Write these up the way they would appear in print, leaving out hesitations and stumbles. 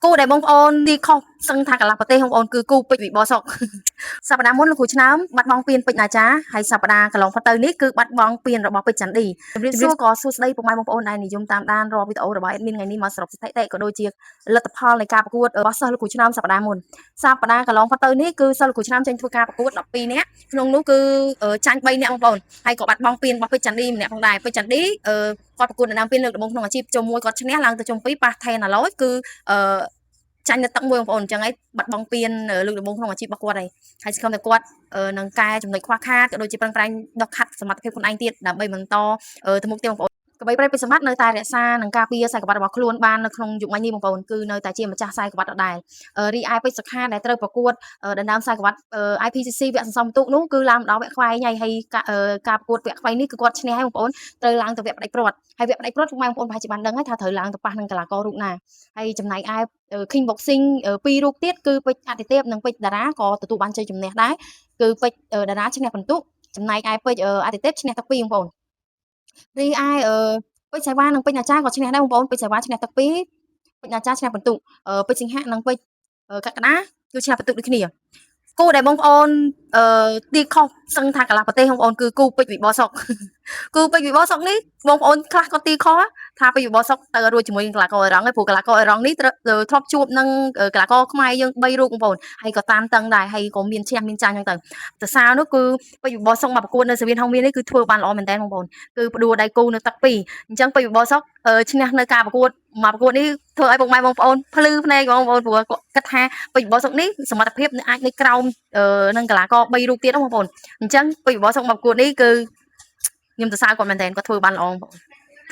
គូដែលបងប្អូនទីខុសសឹងថាកន្លះប្រទេសបងប្អូនគឺគូពេជ្រវិបុលសុកសប្តាហ៍មុនលោកគ្រូឆ្នាំបាត់បង់ពានពេជ្រណាចាហើយសប្តាហ៍កន្លងផុតទៅនេះគឺបាត់បង់ពានរបស់ពេជ្រចន្ទឌីជំរាបសួរក៏សួស្ដីពុកម៉ែបងប្អូនដែលនិយមតាមដានរាល់វីដេអូរបស់ admin ថ្ងៃនេះមកសរុបស្ថិតិក៏ដូចជាលទ្ធផលនៃការប្រកួតរបស់សិស្សលោកគ្រូឆ្នាំសប្តាហ៍មុនសប្តាហ៍កន្លងផុតទៅនេះគឺសិស្សលោកគ្រូឆ្នាំចេញធ្វើការប្រកួត12នាក់ក្នុងនោះគឺចាញ់3នាក់បងប្អូនហើយក៏បាត់បង់ពានរបស់ពេជ្រចន្ទឌីម្នាក់ផងដែរពេជ្រចន្ទឌីគាត់ប្រកួតនៅតាមពានលើកដំបូងក្នុងអាជីពជុំ1គាត់ឈ្នះឡើងទៅជុំ2ប៉ះថេណាឡូយគឺចាញ់នៅទឹកមួយបងប្អូនអញ្ចឹងហើយបាត់បង់ពានលើកដំបូងក្នុងអាជីពរបស់គាត់ហើយសង្ឃឹមថាគាត់នឹងកែចំណុចខ្វះខាតក៏ដូចជាប្រឹងប្រែងដកខាត់សមត្ថភាពខ្លួនឯងទៀតដើម្បីបន្តទៅមុខទៀតបងប្អូនកបីប្រៃពេជ្រសម្បត្តិនៅតែរក្សានិងការពារខ្សែក្បាត់របស់ខ្លួនបាននៅក្នុងយុគមិញនេះបងប្អូនគឺនៅតែជាម្ចាស់ខ្សែក្បាត់ដដែលរីឯពេជ្រសុខាដែលត្រូវប្រកួតដណ្ដើមខ្សែក្បាត់ IPCC វគ្គសន្សំបន្ទុកនោះគឺឡើងដល់វគ្គខ្វែងហើយការប្រកួតវគ្គខ្វែងនេះគឺគាត់ឈ្នះហើយបងប្អូនត្រូវឡើងទៅវគ្គផ្ដាច់ព្រាត់ហើយវគ្គផ្ដាច់ព្រាត់បងប្អូនប្រហែលជាបានដឹងហើយថាត្រូវឡើងទៅប៉ះនឹងកីឡាកររូបណាហើយចំណែកឯKing Boxing 2រូបទៀតគឺពេជ្រអាទិទេពនិងពេជ្រតារាក៏ទទួលបានជ័យជំនះដែរគឺពេជ្រតារាឈ្នះបន្ទុកចំណែកឯពេជ្រអាទិទេពឈ្នះទឹក2បងប្អូនរីឯពេជ្រសៃវ៉ានិងពេជ្រណាចាក៏ឈ្នះដែរបងប្អូនពេជ្រសៃវ៉ាឈ្នះទឹក2ពេជ្រណាចាឈ្នះបន្ទុកពេជ្រសិង្ហៈនិងពេជ្រកក្កដាគឺឈ្នះបន្ទុកដូចគ្នាគូដែលបងប្អូនទីខុសសឹងថាកន្លះប្រទេសបងប្អូនគឺគូពេជ្រវិបុលសុកគូពេជ្រវិបុលសុកនេះបងប្អូនខ្លះក៏ទីខុសថាពេជ្រវិបុលសុកទៅរួចជាមួយនឹងកីឡាករអេរ៉ង់ហើយព្រោះកីឡាករអេរ៉ង់នេះធ្លាប់ជួបនឹងកីឡាករខ្មែរយើង3រូបបងប្អូនហើយក៏តានតឹងដែរហើយក៏មានឈ្នះមានចាញ់ហ្នឹងទៅសរសើរនោះគឺពេជ្រវិបុលសុកមកប្រកួតនៅសាវៀនហងមាននេះគឺធ្វើបានល្អមែនតើបងប្អូនគឺផ្ដួលដៃគូនៅទឹក2អញ្ចឹងពេជ្រវិបុលសុកឈ្នះនៅការប្រកួតមកប្រកួតនេះធ្វើឲ្យពុកម៉ែបងប្អូនភ្លឺភ្នែកបងប្អូនព្រោះគាត់គិតថាពេជ្រវិបុលសុកនេះសមត្ថភាពអាចនៅក្រោមនឹងកីឡាករ3រូបទៀតបងប្អូនអញ្ចឹងពេជ្រវិបុលសុកមកប្រកួតនេះគឺខ្ញុំសរសើរគាត់មែនតើគាត់ធ្វើបានល្អបងប្អូន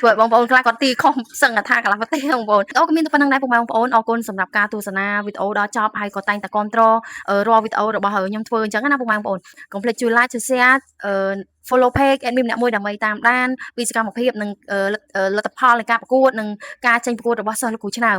ធ្វើឲ្យបងប្អូនខ្លះគាត់ទីខុសសឹងថាកន្លះប្រទេសបងប្អូនអូក៏មានតែប៉ុណ្្នឹងដែរពុកម៉ែបងប្អូនអរគុណសម្រាប់ការទស្សនាវីដេអូដល់ចប់ហើយក៏តែងតែគាំទ្ររាល់វីដេអូរបស់ខ្ញុំធ្វើអញ្ចឹងណាពុកម៉ែបងប្អូនកុំភ្លេចជួយ like ជួយ share follow page admin ម្នាក់មួយដើម្បីតាមដានពីសកម្មភាពនិងលទ្ធផលនៃការប្រកួតនិងការចេញប្រកួតរបស់សិស្សលោកគ្រូឆ្នាំ